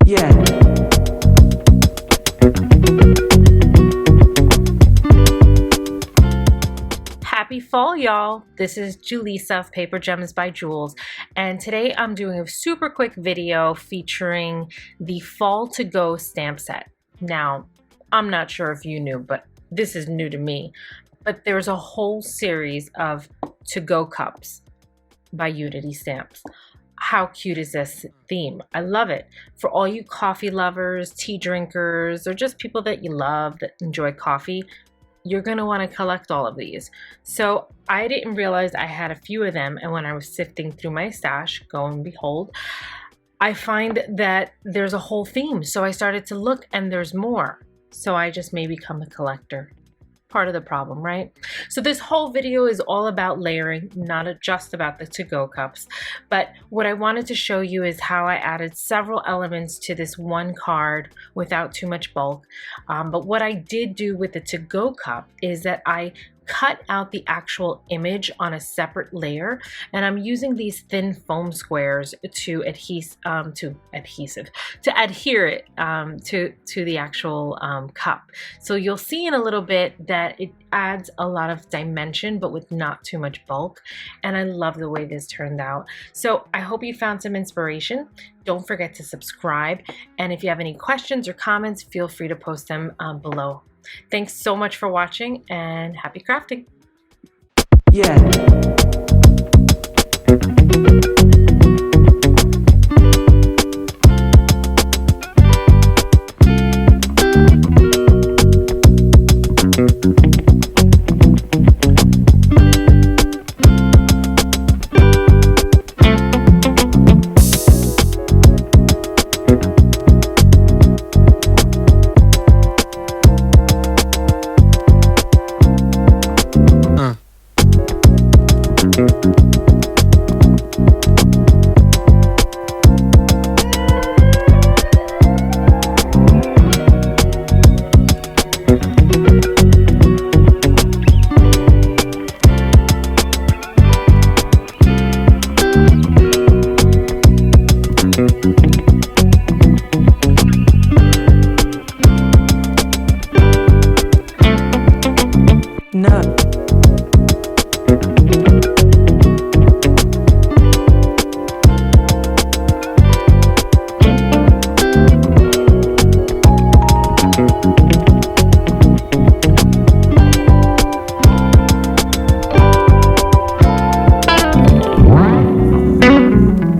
Yeah. Happy fall, y'all. This is Julissa of Paper Gems by Jules, and today I'm doing a super quick video featuring the fall to go stamp set. Now, I'm not sure if you knew, but this is new to me, but there's a whole series of to-go cups by Unity Stamps. How cute is this theme? I love it. For all you coffee lovers, tea drinkers, or just people that you love that enjoy coffee, you're going to want to collect all of these. So I didn't realize I had a few of them, and when I was sifting through my stash, go and behold, I find that there's a whole theme. So I started to look, and there's more. So I just may become a collector. Part of the problem, right? So this whole video is all about layering, not just about the to-go cups. But what I wanted to show you is how I added several elements to this one card without too much bulk. But what I did do with the to-go cup is that I cut out the actual image on a separate layer, and I'm using these thin foam squares to adhere it to the actual cup. So you'll see in a little bit that it adds a lot of dimension, but with not too much bulk, and I love the way this turned out. So I hope you found some inspiration. Don't forget to subscribe, and if you have any questions or comments, feel free to post them below. Thanks so much for watching, and happy crafting. Yeah.